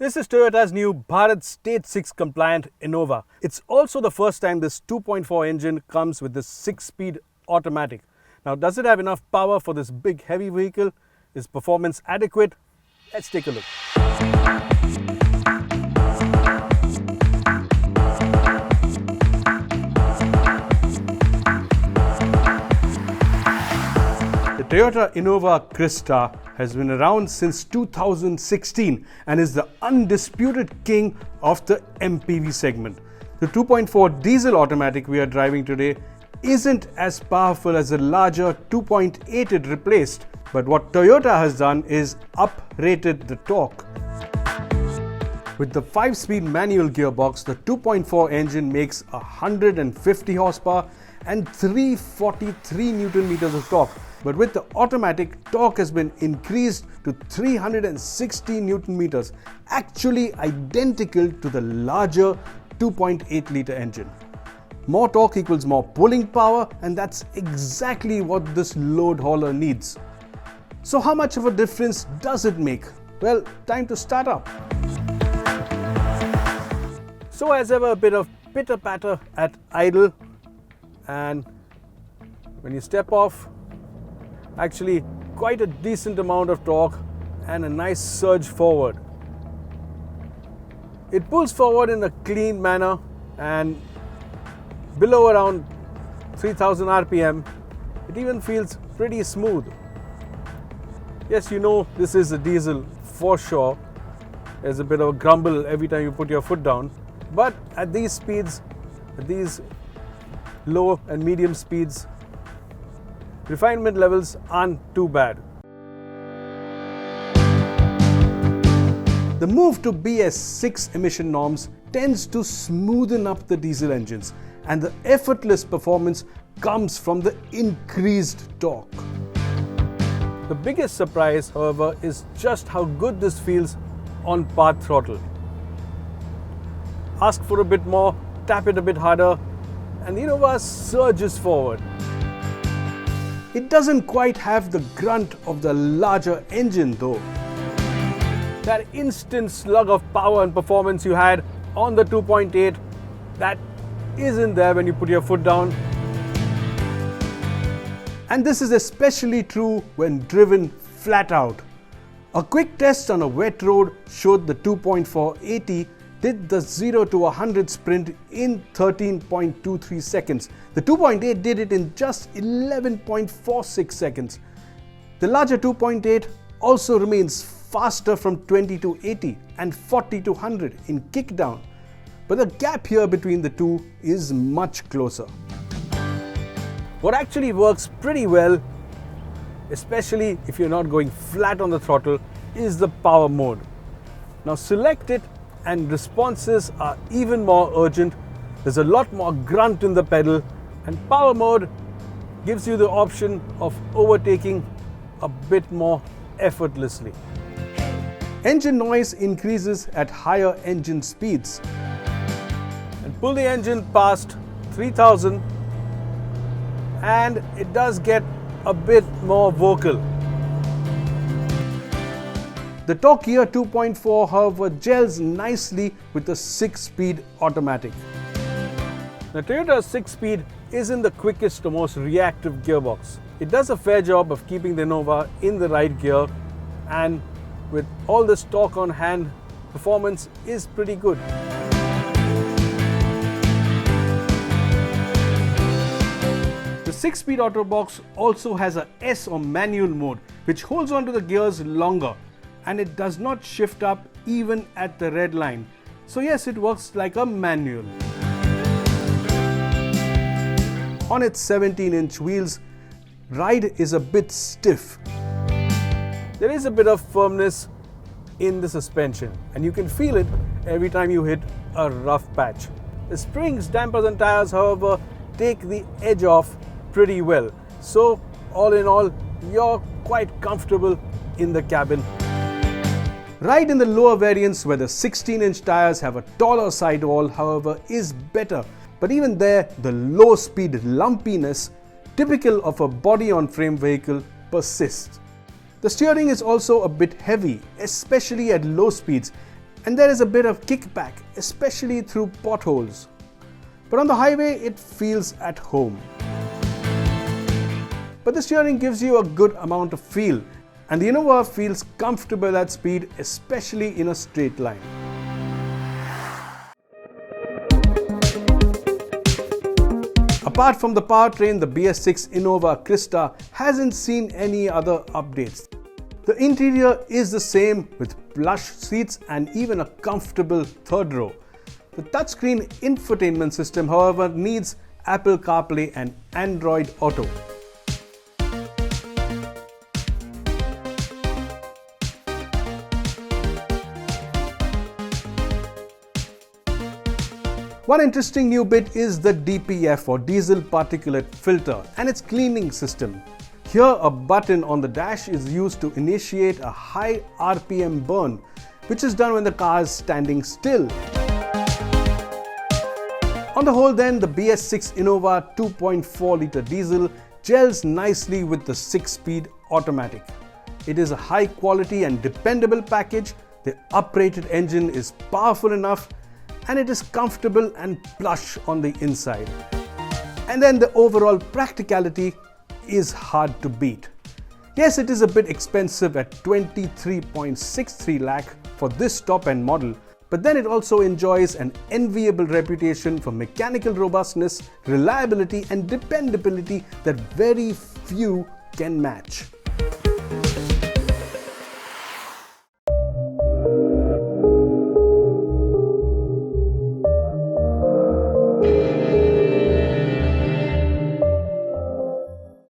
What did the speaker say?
This is Toyota's new Bharat Stage 6 compliant Innova. It's also the first time this 2.4 engine comes with this 6-speed automatic. Now, does it have enough power for this big heavy vehicle? Is performance adequate? Let's take a look. The Toyota Innova Crysta has been around since 2016 and is the undisputed king of the MPV segment. The 2.4 diesel automatic we are driving today isn't as powerful as the larger 2.8 it replaced, but what Toyota has done is up-rated the torque. With the 5-speed manual gearbox, the 2.4 engine makes 150 horsepower and 343 Newton meters of torque. But with the automatic, torque has been increased to 360 Newton meters, actually identical to the larger 2.8 litre engine. More torque equals more pulling power, and that's exactly what this load hauler needs. So how much of a difference does it make? Well, time to start up. So as ever, a bit of pitter-patter at idle, and when you step off, actually quite a decent amount of torque and a nice surge forward. It pulls forward in a clean manner, and below around 3000 RPM, it even feels pretty smooth. Yes, you know this is a diesel for sure. There's a bit of a grumble every time you put your foot down, but at these speeds, at these low and medium speeds, refinement levels aren't too bad. The move to BS6 emission norms tends to smoothen up the diesel engines, and the effortless performance comes from the increased torque. The biggest surprise, however, is just how good this feels on path throttle. Ask for a bit more, tap it a bit harder, and the Innova surges forward. It doesn't quite have the grunt of the larger engine though. That instant slug of power and performance you had on the 2.8, that isn't there when you put your foot down. And this is especially true when driven flat out. A quick test on a wet road showed the 2.480 did the 0 to 100 sprint in 13.23 seconds. The 2.8 did it in just 11.46 seconds. The larger 2.8 also remains faster from 20 to 80 and 40 to 100 in kickdown. But the gap here between the two is much closer. What actually works pretty well, especially if you're not going flat on the throttle, is the power mode. Now select it and responses are even more urgent. There's a lot more grunt in the pedal, and power mode gives you the option of overtaking a bit more effortlessly. Engine noise increases at higher engine speeds. And pull the engine past 3000 and it does get a bit more vocal. The torque here 2.4, however, gels nicely with the 6-speed automatic. The Toyota's 6-speed isn't the quickest or most reactive gearbox. It does a fair job of keeping the Innova in the right gear, and with all this torque on hand, performance is pretty good. The 6-speed auto box also has a S or manual mode, which holds onto the gears longer, and it does not shift up even at the red line. So yes, it works like a manual. On its 17-inch wheels, ride is a bit stiff. There is a bit of firmness in the suspension, and you can feel it every time you hit a rough patch. The springs, dampers and tires, however, take the edge off pretty well. So all in all, you're quite comfortable in the cabin. Ride in the lower variants where the 16-inch tires have a taller sidewall, however, is better. But even there, the low-speed lumpiness, typical of a body-on-frame vehicle, persists. The steering is also a bit heavy, especially at low speeds, and there is a bit of kickback, especially through potholes. But on the highway, it feels at home. But the steering gives you a good amount of feel, and the Innova feels comfortable at speed, especially in a straight line. Apart from the powertrain, the BS6 Innova Crysta hasn't seen any other updates. The interior is the same with plush seats and even a comfortable third row. The touchscreen infotainment system, however, needs Apple CarPlay and Android Auto. One interesting new bit is the DPF or diesel particulate filter and its cleaning system. Here a button on the dash is used to initiate a high RPM burn, which is done when the car is standing still. On the whole then, the BS6 Innova 2.4 litre diesel gels nicely with the 6-speed automatic. It is a high quality and dependable package, the uprated engine is powerful enough, and it is comfortable and plush on the inside. And then the overall practicality is hard to beat. Yes, it is a bit expensive at 23.63 lakh for this top-end model, but then it also enjoys an enviable reputation for mechanical robustness, reliability and dependability that very few can match.